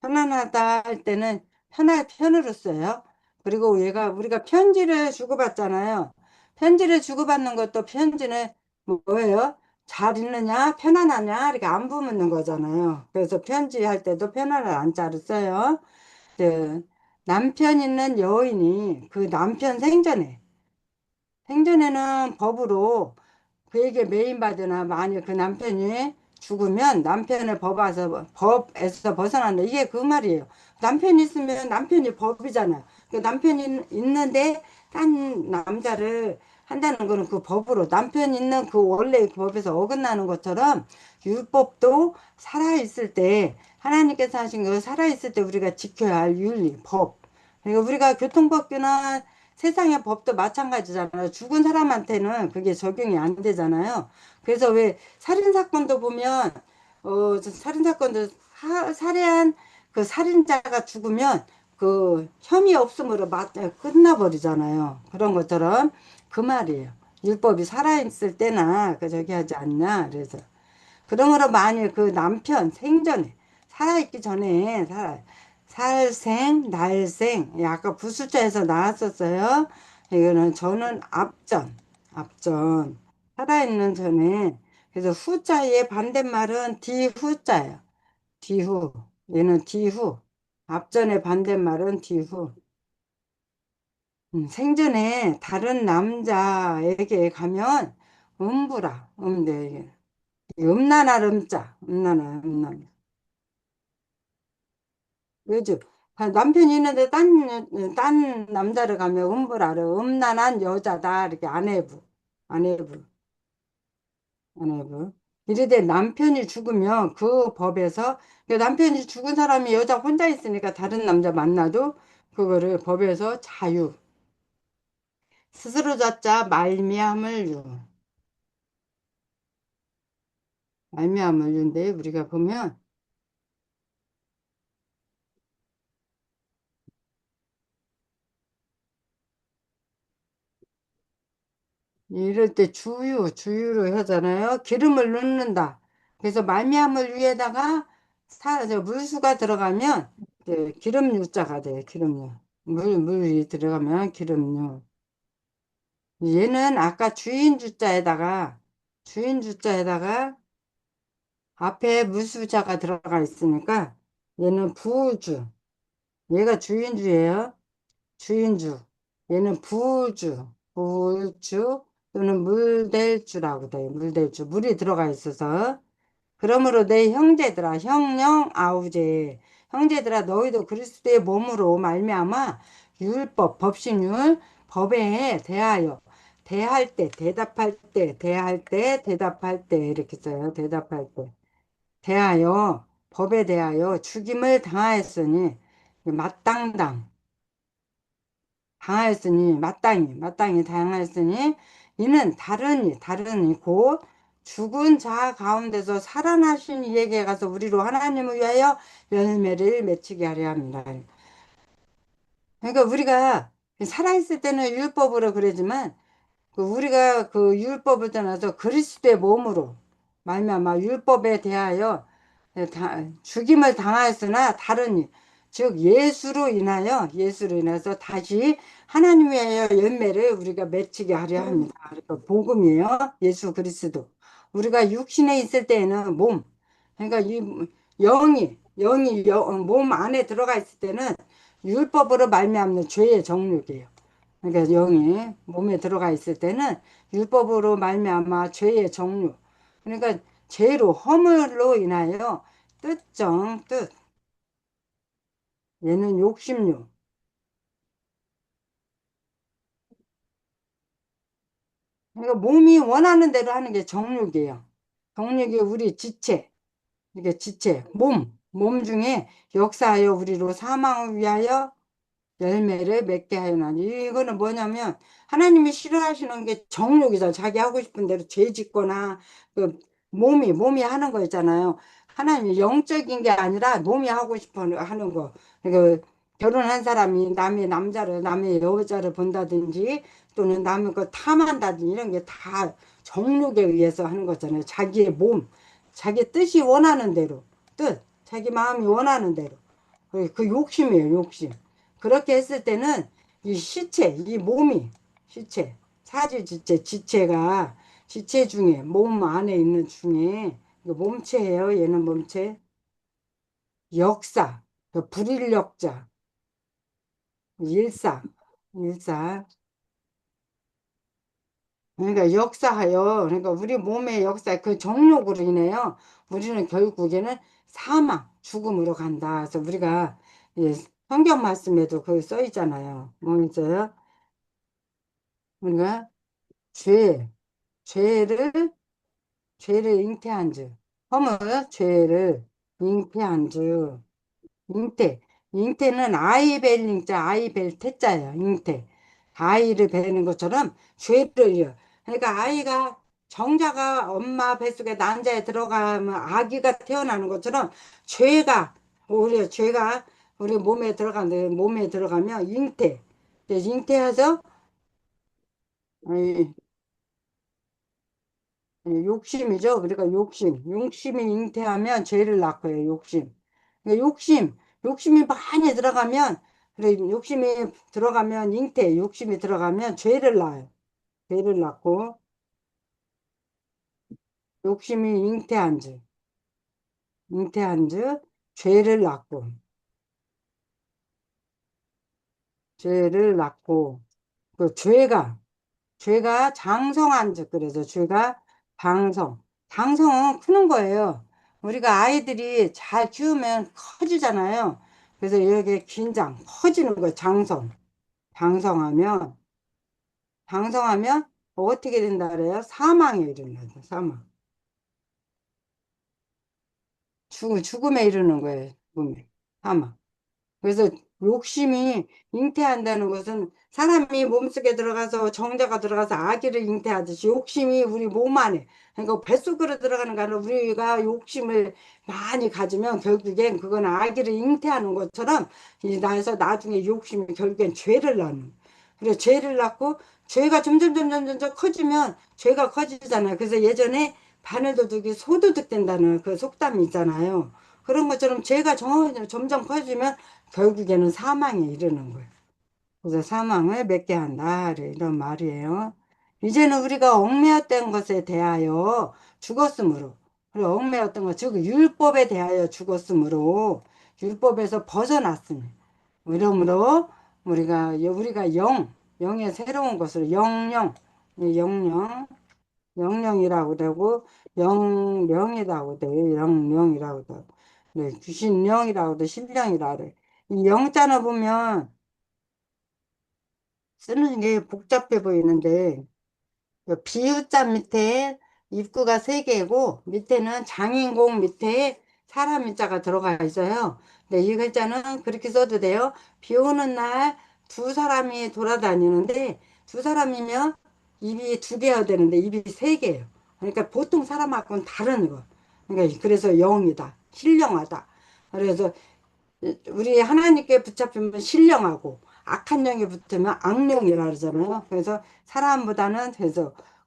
편안하다 할 때는 편할 편으로 써요. 그리고 얘가 우리가 편지를 주고받잖아요. 편지를 주고받는 것도 편지는 뭐예요? 잘 읽느냐, 편안하냐, 이렇게 안부 묻는 거잖아요. 그래서 편지할 때도 편안한 안자를 써요. 그 남편 있는 여인이 그 남편 생전에는 법으로 그에게 매인받으나 만일 그 남편이 죽으면 남편을 법에서 벗어난다. 이게 그 말이에요. 남편이 있으면 남편이 법이잖아요. 그 남편이 있는데 딴 남자를 한다는 거는 그 법으로 남편 있는 그 원래 그 법에서 어긋나는 것처럼 율법도 살아있을 때 하나님께서 하신 거 살아있을 때 우리가 지켜야 할 윤리, 법. 그러니까 우리가 교통법규나 세상의 법도 마찬가지잖아요. 죽은 사람한테는 그게 적용이 안 되잖아요. 그래서 왜 살인사건도 보면, 살인사건도 살해한 그 살인자가 죽으면 그 혐의 없음으로 끝나버리잖아요. 그런 것처럼 그 말이에요. 율법이 살아있을 때나 그 저기 하지 않냐. 그래서. 그러므로 만일 그 남편 생전에 살아있기 전에 살생, 날생, 아까 부수자에서 나왔었어요. 이거는 저는 앞전 살아있는 전에 그래서 후자의 반대말은 뒤후자예요. 뒤후 얘는 뒤후 앞전의 반대말은 뒤후 생전에 다른 남자에게 가면 음부라 음대 음란할 음자 음란할 요즘 남편이 있는데 딴 남자를 가면 음부라를 음란한 여자다 이렇게 아내부 아내부 이르되 남편이 죽으면 그 법에서 그 남편이 죽은 사람이 여자 혼자 있으니까 다른 남자 만나도 그거를 법에서 스스로 자자 말미암을 유인데 우리가 보면 이럴 때 주유를 하잖아요. 기름을 넣는다. 그래서 말미암을 위에다가 물수가 들어가면 기름 유자가 돼. 기름유. 물이 들어가면 기름유. 얘는 아까 주인 주자에다가 앞에 물수자가 들어가 있으니까 얘는 부주. 얘가 주인주예요. 주인주. 얘는 부주 또는 물댈주라고 돼요. 물댈주. 물이 들어가 있어서. 그러므로 내 형제들아, 형령 아우제. 형제들아, 너희도 그리스도의 몸으로 말미암아 법신율, 법에 대하여 대할 때, 대답할 때 이렇게 써요. 대답할 때. 법에 대하여 죽임을 당하였으니 마땅당 마땅히 당하였으니 이는 다르니 곧 죽은 자 가운데서 살아나신 이에게 가서 우리로 하나님을 위하여 열매를 맺히게 하려 합니다. 그러니까 우리가 살아있을 때는 율법으로 그러지만 우리가 그 율법을 떠나서 그리스도의 몸으로 말미암아 율법에 대하여 죽임을 당하였으나 다른 즉 예수로 인해서 다시 하나님 위하여 열매를 우리가 맺히게 하려 합니다. 그러니까 복음이에요. 예수 그리스도. 우리가 육신에 있을 때에는 그러니까 이 몸 안에 들어가 있을 때는 율법으로 말미암는 죄의 정욕이에요. 그러니까 영이 몸에 들어가 있을 때는 율법으로 말미암아 죄의 종류. 그러니까 죄로 허물로 인하여 뜻. 얘는 욕심류. 그러니까 몸이 원하는 대로 하는 게 정욕이에요. 정욕이 우리 지체. 이게 지체. 몸 중에 역사하여 우리로 사망을 위하여 열매를 맺게 하나니 이거는 뭐냐면 하나님이 싫어하시는 게 정욕이잖아. 자기 하고 싶은 대로 죄 짓거나 그 몸이 하는 거 있잖아요. 하나님이 영적인 게 아니라 몸이 하고 싶어 하는 거. 그러니까 결혼한 사람이 남의 남자를 남의 여자를 본다든지 또는 남의 거 탐한다든지 이런 게 다 정욕에 의해서 하는 거잖아요. 자기의 몸, 자기 뜻이 원하는 대로 자기 마음이 원하는 대로. 그 욕심이에요, 욕심. 그렇게 했을 때는 이 시체, 이 몸이, 시체, 지체가, 지체 중에, 몸 안에 있는 중에, 이거 몸체예요, 얘는 몸체. 역사, 그 불인력자, 일사, 일사. 그러니까 역사하여, 그러니까 우리 몸의 역사, 그 정욕으로 인해요. 우리는 결국에는 사망, 죽음으로 간다. 그래서 우리가 예, 성경 말씀에도 그 써 있잖아요. 뭐 있어요? 우리가 죄, 죄를, 죄를 잉태한 주. 허물, 죄를 잉태한 주. 잉태. 잉태는 아이벨링자, 아이벨 태자예요. 잉태. 아이를 베는 것처럼 죄를요. 그러니까 아이가 정자가 엄마 뱃속에 난자에 들어가면 아기가 태어나는 것처럼 죄가 우리 몸에 들어가는 몸에 들어가면 잉태. 잉태해서 욕심이죠. 그러니까 욕심이 잉태하면 죄를 낳고요. 그러니까 욕심이 많이 들어가면, 그래, 욕심이 들어가면 욕심이 들어가면 죄를 낳아요. 죄를 낳고, 욕심이 잉태한 즉, 죄를 낳고, 죄를 낳고, 그 죄가 장성한 즉, 그래서 죄가 장성은 크는 거예요. 우리가 아이들이 잘 키우면 커지잖아요. 그래서 여기에 커지는 거예요. 장성하면, 장성하면 어떻게 된다 그래요? 사망에 이르는다, 사망. 죽음에 이르는 거예요, 죽음에. 사망. 그래서 욕심이 잉태한다는 것은 사람이 몸속에 들어가서 정자가 들어가서 아기를 잉태하듯이 욕심이 우리 몸 안에 그러니까 뱃속으로 들어가는 거 아니라 우리가 욕심을 많이 가지면 결국엔 그건 아기를 잉태하는 것처럼 이 나에서 나중에 욕심이 결국엔 죄를 낳는 그래서 죄를 낳고 죄가 점점 커지면 죄가 커지잖아요. 그래서 예전에 바늘도둑이 소도둑 된다는 그 속담이 있잖아요. 그런 것처럼 죄가 점점 커지면 결국에는 사망에 이르는 거예요. 그래서 사망을 맺게 한다. 이런 말이에요. 이제는 우리가 얽매였던 것에 대하여 죽었으므로, 그리고 얽매였던 것, 즉, 율법에 대하여 죽었으므로, 율법에서 벗어났으니, 이러므로 우리가 영의 새로운 것으로 영령, 영령이라고 되고, 영령이라고 돼요. 영령이라고 돼. 네, 귀신령이라고도 신령이라고 그래. 이 영자는 보면 쓰는 게 복잡해 보이는데 그 비유자 밑에 입구가 세 개고 밑에는 장인공 밑에 사람 인자가 들어가 있어요. 근데 이 글자는 그렇게 써도 돼요. 비 오는 날 두 사람이 돌아다니는데 두 사람이면 입이 두 개여야 되는데 입이 세 개예요. 그러니까 보통 사람하고는 다른 거. 그러니까 그래서 영이다. 신령하다. 그래서 우리 하나님께 붙잡히면 신령하고 악한 영이 붙으면 악령이라 그러잖아요. 그래서 사람보다는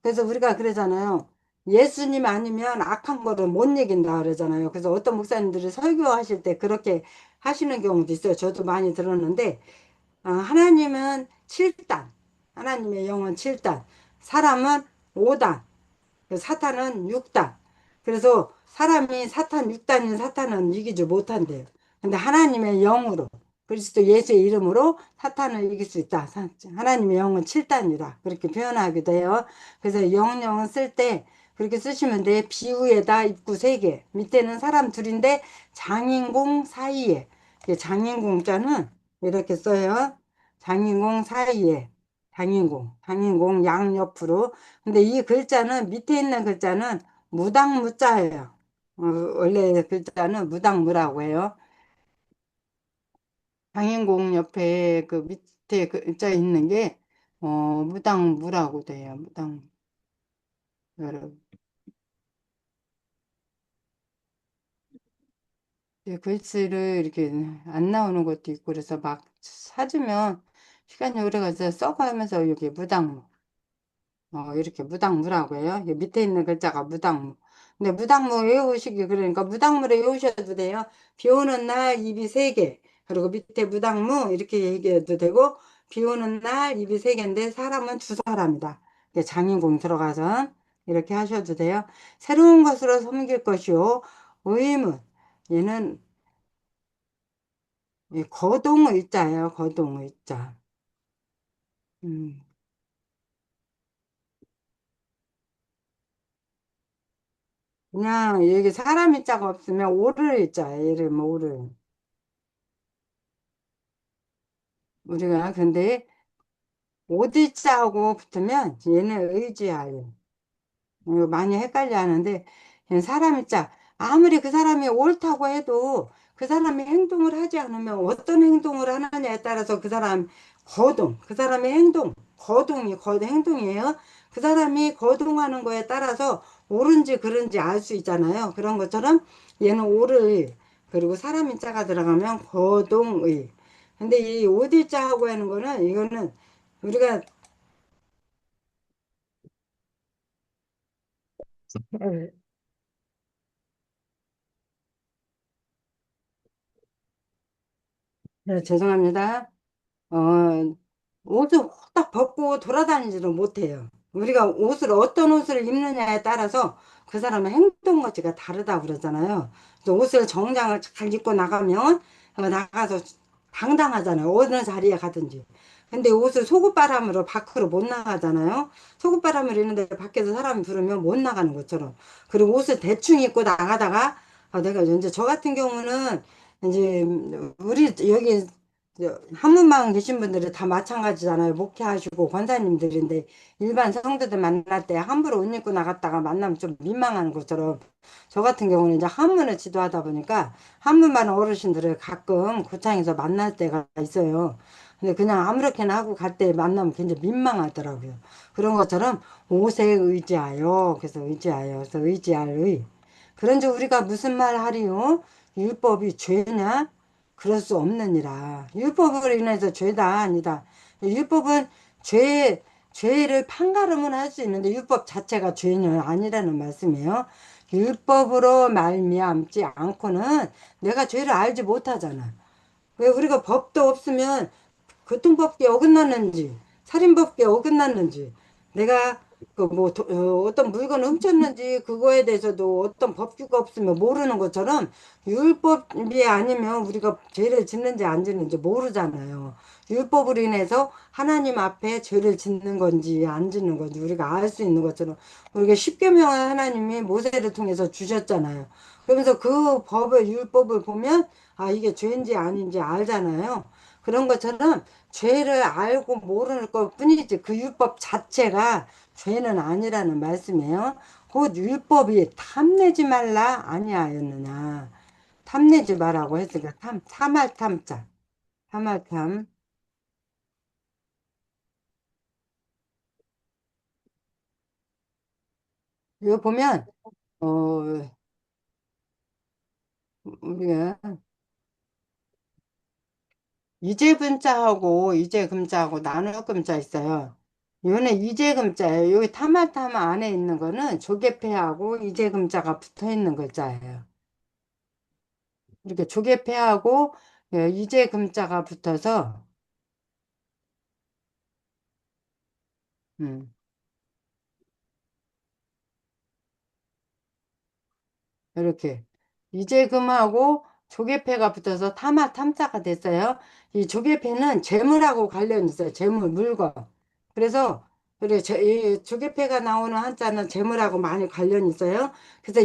그래서 우리가 그러잖아요. 예수님 아니면 악한 거를 못 이긴다 그러잖아요. 그래서 어떤 목사님들이 설교하실 때 그렇게 하시는 경우도 있어요. 저도 많이 들었는데 하나님은 7단, 하나님의 영은 7단, 사람은 5단, 사탄은 6단. 그래서 사람이 6단인 사탄은 이기지 못한대요. 근데 하나님의 영으로, 그리스도 예수의 이름으로 사탄을 이길 수 있다. 하나님의 영은 7단이다. 그렇게 표현하기도 해요. 그래서 영영은 쓸 때 그렇게 쓰시면 돼. 비유에다 입구 3개. 밑에는 사람 둘인데 장인공 사이에. 장인공자는 이렇게 써요. 장인공 사이에. 장인공 양옆으로. 근데 이 글자는 밑에 있는 글자는 무당무자예요. 원래 글자는 무당무라고 해요. 장인공 옆에 그 밑에 그 자 있는 게, 무당무라고 돼요. 여러분. 글씨를 이렇게 안 나오는 것도 있고, 그래서 막 찾으면 시간이 오래 가서 써가면서 여기 무당무. 이렇게 무당무라고 해요. 이 밑에 있는 글자가 무당무. 근데 무당무 외우시기 그러니까 무당무를 외우셔도 돼요. 비 오는 날 입이 세 개. 그리고 밑에 무당무 이렇게 얘기해도 되고, 비 오는 날 입이 세 개인데 사람은 두 사람이다. 이게 장인공 들어가서 이렇게 하셔도 돼요. 새로운 것으로 섬길 것이요. 의문. 얘는 이 거동의자예요. 거동의자. 음. 그냥 여기 사람 자가 없으면 오를 자예요. 이름 오를. 우리가 근데 오디자하고 붙으면 얘는 의지하요. 이거 많이 헷갈려 하는데 얘는 사람이 자 아무리 그 사람이 옳다고 해도 그 사람이 행동을 하지 않으면 어떤 행동을 하느냐에 따라서 그 사람 거동 그 사람의 행동 거동이 행동이에요. 그 사람이 거동하는 거에 따라서 옳은지 그른지 알 수 있잖아요. 그런 것처럼 얘는 옳의 그리고 사람이 자가 들어가면 거동의. 근데 이 오디자하고 하는 거는 이거는 우리가 죄송합니다. 어, 옷을 딱 벗고 돌아다니지도 못해요. 우리가 어떤 옷을 입느냐에 따라서 그 사람의 행동 거지가 다르다고 그러잖아요. 그래서 옷을 정장을 잘 입고 나가면 나가서 당당하잖아요. 어느 자리에 가든지. 근데 옷을 속옷바람으로 밖으로 못 나가잖아요. 속옷바람을 입는데 밖에서 사람이 부르면 못 나가는 것처럼. 그리고 옷을 대충 입고 나가다가 내가 이제 저 같은 경우는 이제 우리 여기 한문방 계신 분들은 다 마찬가지잖아요. 목회하시고 권사님들인데 일반 성도들 만날 때 함부로 옷 입고 나갔다가 만나면 좀 민망한 것처럼 저 같은 경우는 이제 한문을 지도하다 보니까 한문반 어르신들을 가끔 고창에서 만날 때가 있어요. 근데 그냥 아무렇게나 하고 갈 때 만나면 굉장히 민망하더라고요. 그런 것처럼 옷에 의지하여 그래서 의지하여 그래서 의지할 의. 그런지 우리가 무슨 말 하리요? 율법이 죄냐? 그럴 수 없느니라. 율법으로 인해서 죄다 아니다. 율법은 죄를 판가름은 할 수 있는데 율법 자체가 죄는 아니라는 말씀이에요. 율법으로 말미암지 않고는 내가 죄를 알지 못하잖아. 왜 우리가 법도 없으면 교통법규에 어긋났는지, 살인법규에 어긋났는지, 내가 그 뭐 어떤 물건을 훔쳤는지 그거에 대해서도 어떤 법규가 없으면 모르는 것처럼 율법이 아니면 우리가 죄를 짓는지 안 짓는지 모르잖아요. 율법으로 인해서 하나님 앞에 죄를 짓는 건지 안 짓는 건지 우리가 알 수 있는 것처럼 우리가 십계명을 하나님이 모세를 통해서 주셨잖아요. 그러면서 그 법을 율법을 보면 이게 죄인지 아닌지 알잖아요. 그런 것처럼 죄를 알고 모르는 것 뿐이지 그 율법 자체가 죄는 아니라는 말씀이에요. 곧 율법이 탐내지 말라 아니하였느냐. 탐내지 말라고 했으니까 탐할 탐자. 탐할 탐. 이거 보면 어 우리가 이재분자하고 이재금자하고 나눌 금자 있어요. 이거는 이재금자예요. 여기 타마타마 안에 있는 거는 조개패하고 이재금자가 붙어 있는 글자예요. 이렇게 조개패하고 이재금자가 붙어서 음, 이렇게 이재금하고 조개패가 붙어서 탐자가 됐어요. 이 조개패는 재물하고 관련이 있어요. 재물, 물건. 그래서 그래 이 조개패가 나오는 한자는 재물하고 많이 관련이 있어요. 그래서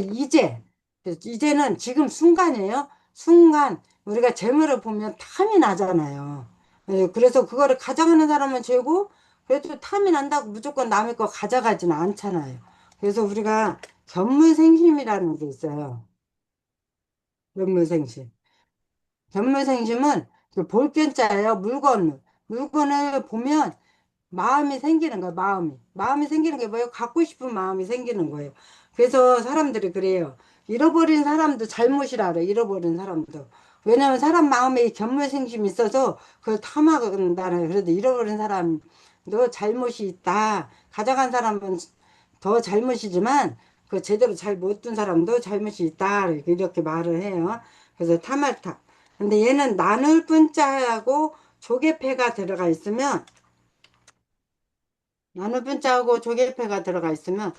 이제는 지금 순간이에요. 순간 우리가 재물을 보면 탐이 나잖아요. 그래서 그거를 가져가는 사람은 죄고 그래도 탐이 난다고 무조건 남의 거 가져가지는 않잖아요. 그래서 우리가 견물생심이라는 게 있어요. 견물생심. 견물생심은 그 볼견자예요. 물건을 보면 마음이 생기는 거예요. 마음이 생기는 게 뭐예요? 갖고 싶은 마음이 생기는 거예요. 그래서 사람들이 그래요. 잃어버린 사람도 잘못이라 그래. 잃어버린 사람도. 왜냐면 사람 마음에 견물생심이 있어서 그걸 탐하는다는 그래도 잃어버린 사람도 잘못이 있다. 가져간 사람은 더 잘못이지만 그 제대로 잘 못 둔 사람도 잘못이 있다. 이렇게 말을 해요. 그래서 탐할타. 근데 얘는 나눌 분자하고 조개패가 들어가 있으면 나눌 분자하고 조개패가 들어가 있으면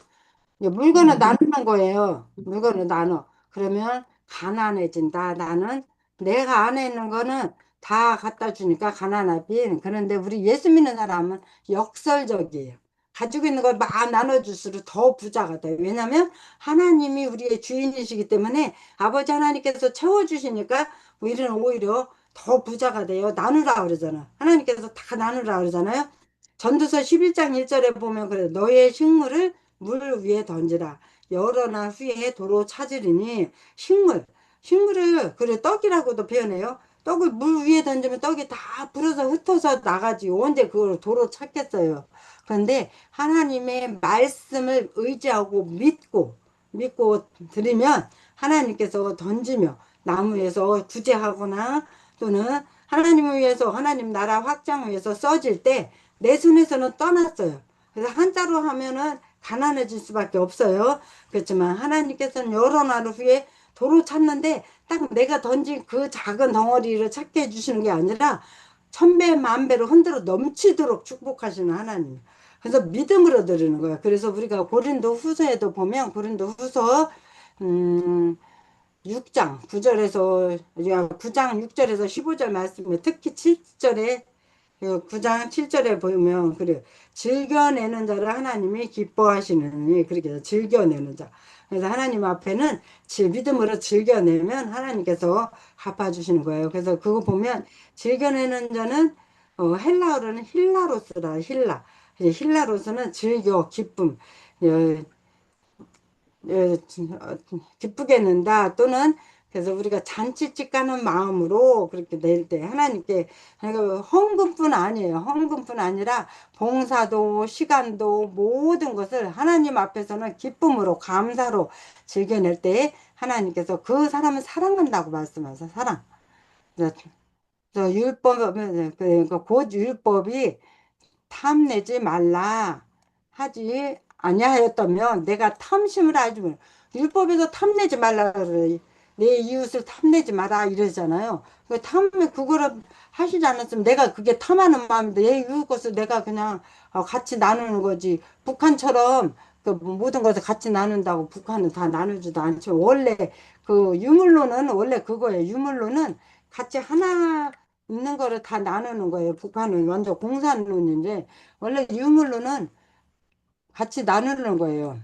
이제 물건을 나누는 거예요. 물건을 나눠. 그러면 가난해진다. 나는 내가 안에 있는 거는 다 갖다 주니까 가난하빈. 그런데 우리 예수 믿는 사람은 역설적이에요. 가지고 있는 걸 막 나눠줄수록 더 부자가 돼요. 왜냐면 하나님이 우리의 주인이시기 때문에 아버지 하나님께서 채워주시니까 우리는 오히려 더 부자가 돼요. 나누라 그러잖아. 하나님께서 다 나누라 그러잖아요. 전도서 11장 1절에 보면 그래. 너의 식물을 물 위에 던지라. 여러 날 후에 도로 찾으리니 식물을 그래 떡이라고도 표현해요. 떡을 물 위에 던지면 떡이 다 불어서 흩어져 나가지. 언제 그걸 도로 찾겠어요. 그런데 하나님의 말씀을 의지하고 믿고 드리면 하나님께서 던지며 나무에서 구제하거나 또는 하나님을 위해서 하나님 나라 확장을 위해서 써질 때 내 손에서는 떠났어요. 그래서 한자로 하면은 가난해질 수밖에 없어요. 그렇지만 하나님께서는 여러 날 후에 도로 찾는데 딱 내가 던진 그 작은 덩어리를 찾게 해주시는 게 아니라 천배 만배로 흔들어 넘치도록 축복하시는 하나님. 그래서 믿음으로 드리는 거예요. 그래서 우리가 고린도 후서에도 보면 고린도 후서 음, 6장 9절에서 9장 6절에서 15절 말씀에 특히 7절에 그 9장 7절에 보면 그래 즐겨내는 자를 하나님이 기뻐하시느니 그렇게 해서 즐겨내는 자. 그래서 하나님 앞에는 믿음으로 즐겨내면 하나님께서 갚아주시는 거예요. 그래서 그거 보면 즐겨내는 자는 헬라어로는 힐라로스라 힐라. 힐라로스는 즐겨 기쁨. 어, 기쁘게 낸다 또는 그래서 우리가 잔치집 가는 마음으로 그렇게 낼 때 하나님께 그러니까 헌금뿐 아니에요. 헌금뿐 아니라 봉사도 시간도 모든 것을 하나님 앞에서는 기쁨으로 감사로 즐겨낼 때 하나님께서 그 사람을 사랑한다고 말씀하세요. 사랑. 그래서 그러니까 곧 율법이 탐내지 말라 하지 아니하였다면 내가 탐심을 알지면 율법에서 탐내지 말라 그래. 내 이웃을 탐내지 마라 이러잖아요. 그 탐에 그거를 하시지 않았으면 내가 그게 탐하는 마음인데 내 이웃 것을 내가 그냥 같이 나누는 거지. 북한처럼 그 모든 것을 같이 나눈다고 북한은 다 나누지도 않죠. 원래 그 유물로는 원래 그거예요. 유물로는 같이 하나 있는 거를 다 나누는 거예요. 북한은 완전 공산론인데 원래 유물로는 같이 나누는 거예요.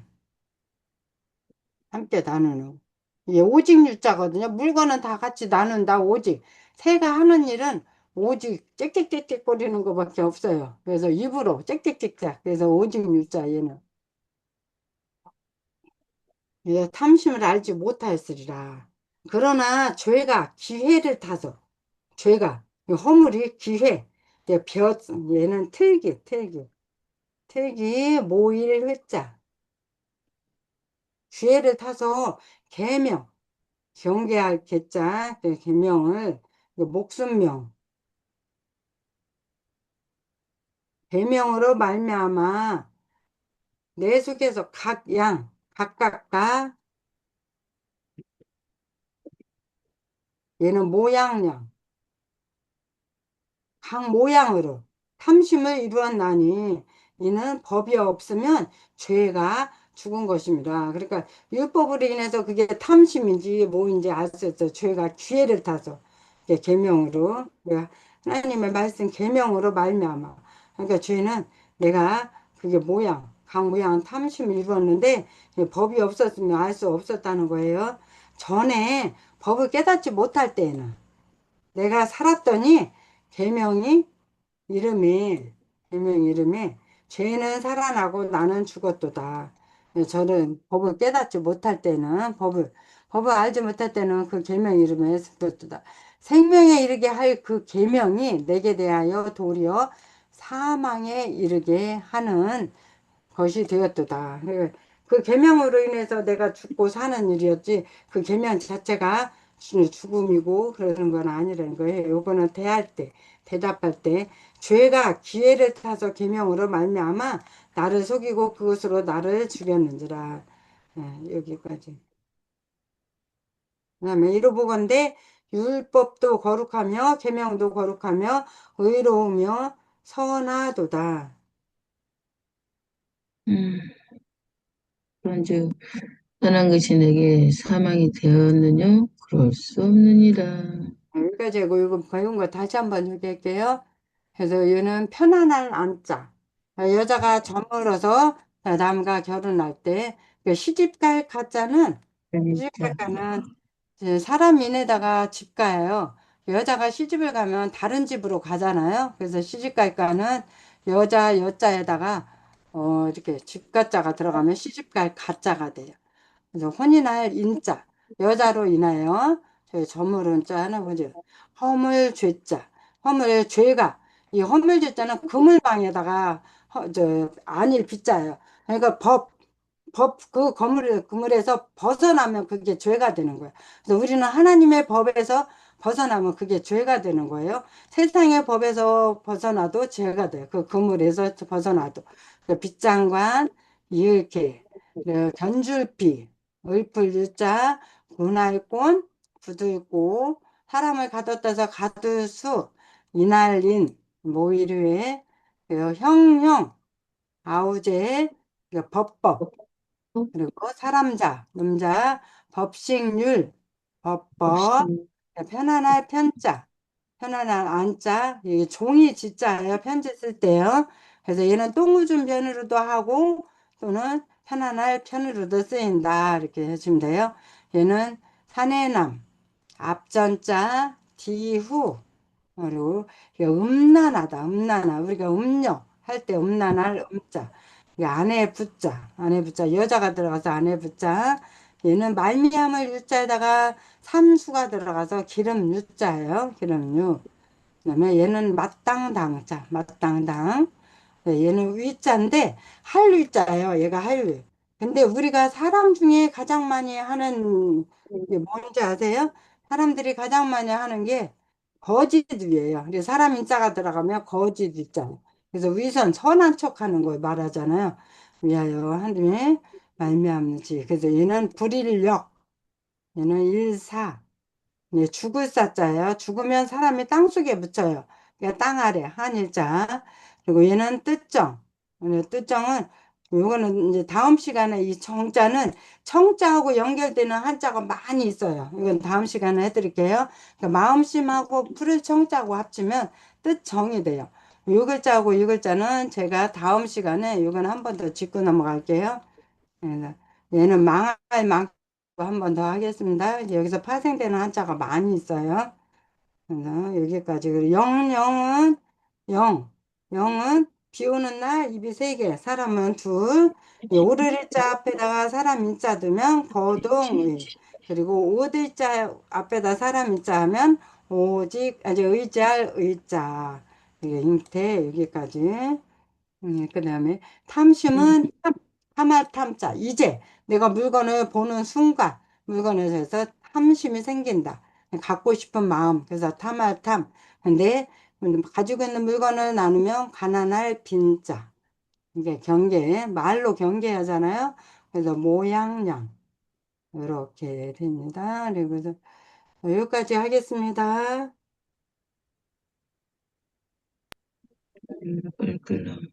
함께 나누는. 이게 오직 유자거든요. 물건은 다 같이 나눈다. 오직 새가 하는 일은 오직 짹짹짹짹 거리는 것밖에 없어요. 그래서 입으로 짹짹짹짹. 그래서 오직 유자 얘는. 예, 탐심을 알지 못하였으리라. 그러나 죄가 기회를 타서 죄가 이 허물이 기회. 얘는 틀기 모일 회자 기회를 타서 계명 경계할 계자 그 계명을 그 목숨명 계명으로 말미암아 내 속에서 각 양 각각과 얘는 모양량 각 모양으로 탐심을 이루었나니 이는 법이 없으면 죄가 죽은 것입니다. 그러니까 율법으로 인해서 그게 탐심인지 뭐인지 알 수 없어요. 죄가 기회를 타서 이게 계명으로 내가 하나님의 말씀 계명으로 말미암아 그러니까 죄는 내가 그게 각 모양 탐심을 이루었는데 법이 없었으면 알 수 없었다는 거예요. 전에 법을 깨닫지 못할 때에는 내가 살았더니 계명이 이름이 계명 이름이 죄는 살아나고 나는 죽었도다. 저는 법을 깨닫지 못할 때는 법을 알지 못할 때는 그 계명 이름에 죽었도다. 생명에 이르게 할 그 계명이 내게 대하여 도리어 사망에 이르게 하는 것이 되었도다. 그 계명으로 인해서 내가 죽고 사는 일이었지, 그 계명 자체가 죽음이고 그러는 건 아니라는 거예요. 요거는 대할 때, 대답할 때 죄가 기회를 타서 계명으로 말미암아 나를 속이고 그것으로 나를 죽였는지라. 여기까지. 그다음에 이로보건대 율법도 거룩하며 계명도 거룩하며 의로우며 선하도다. 음, 그런즉 떠난 것이 내게 사망이 되었느냐? 그럴 수 없느니라. 여기까지 하고 이거 배운 거 다시 한번 얘기할게요. 그래서 얘는 편안한 안자. 여자가 저물어서 남과 결혼할 때 그 시집갈 가짜는 진짜. 시집갈가는 이제 사람 인에다가 집 가요. 여자가 시집을 가면 다른 집으로 가잖아요. 그래서 시집갈가는 여자 여자에다가 이렇게 집가짜가 들어가면 시집갈 가짜가 돼요. 그래서 혼인할 인자 여자로 인하여 저희 저물은 자 하나 보죠. 허물 죄자 허물 죄가 이 허물 죄자는 그물망에다가 안일 빚자예요. 그러니까 법 그 그물에서 벗어나면 그게 죄가 되는 거예요. 그래서 우리는 하나님의 법에서 벗어나면 그게 죄가 되는 거예요. 세상의 법에서 벗어나도 죄가 돼요. 그 그물에서 벗어나도 그 빚장관 이을개 견줄비 을풀 유자 군할곤 부들고 사람을 가뒀다서 가두수 이날린 모이류에 형형 아우제 법법 그리고 사람자, num자, 법식률, 법법, 없음. 편안할 편자, 편안할 안자, 이게 종이 지자예요. 편지 쓸 때요. 그래서 얘는 똥우준 편으로도 하고 또는 편안할 편으로도 쓰인다. 이렇게 해주면 돼요. 얘는 사내남, 앞전자, 뒤후, 그리고 이게 음란하다, 음란하. 우리가 음력 할 때 음란할 음자. 이게 안에 붙자, 안에 붙자. 여자가 들어가서 안에 붙자. 얘는 말미암을 유자에다가 삼수가 들어가서 기름 유자예요. 기름 유. 그다음에 얘는 마땅당, 마땅당. 네, 얘는 위자인데 한류자예요. 얘가 한류. 근데 우리가 사람 중에 가장 많이 하는 게 뭔지 아세요? 사람들이 가장 많이 하는 게 거짓위예요. 근데 사람 인자가 들어가면 거짓 있잖아요. 그래서 위선 선한 척하는 걸 말하잖아요. 위하여 하느님의 말미암지. 그래서 얘는 불인력, 얘는 일사. 예, 죽을 사자예요. 죽으면 사람이 땅속에 묻혀요. 그러니까 땅 아래 한일자. 그리고 얘는 뜻정. 뜻정은 요거는 이제 다음 시간에 이 정자는 청자하고 연결되는 한자가 많이 있어요. 이건 다음 시간에 해드릴게요. 그러니까 마음심하고 풀을 청자하고 합치면 뜻정이 돼요. 요 글자하고 이 글자는 제가 다음 시간에 이건 한 번 더 짚고 넘어갈게요. 그래서 얘는 망할 망 한 번 더 하겠습니다. 이제 여기서 파생되는 한자가 많이 있어요. 그래서 여기까지. 그리고 영은 영, 영은 비 오는 날 입이 세 개, 사람은 둘. 이 오르리자 앞에다가 사람 인자 두면 거동의. 그리고 오들자 앞에다 사람 인자 하면 오직 아주 의지할 의자. 이게 잉태 여기까지. 그다음에 탐심은 탐할 탐자. 이제 내가 물건을 보는 순간 물건에 대해서 탐심이 생긴다. 갖고 싶은 마음. 그래서 탐할 탐. 근데 가지고 있는 물건을 나누면 가난할 빈자. 이게 경계, 말로 경계하잖아요. 그래서 모양양. 이렇게 됩니다. 그리고 여기까지 하겠습니다. 끌끌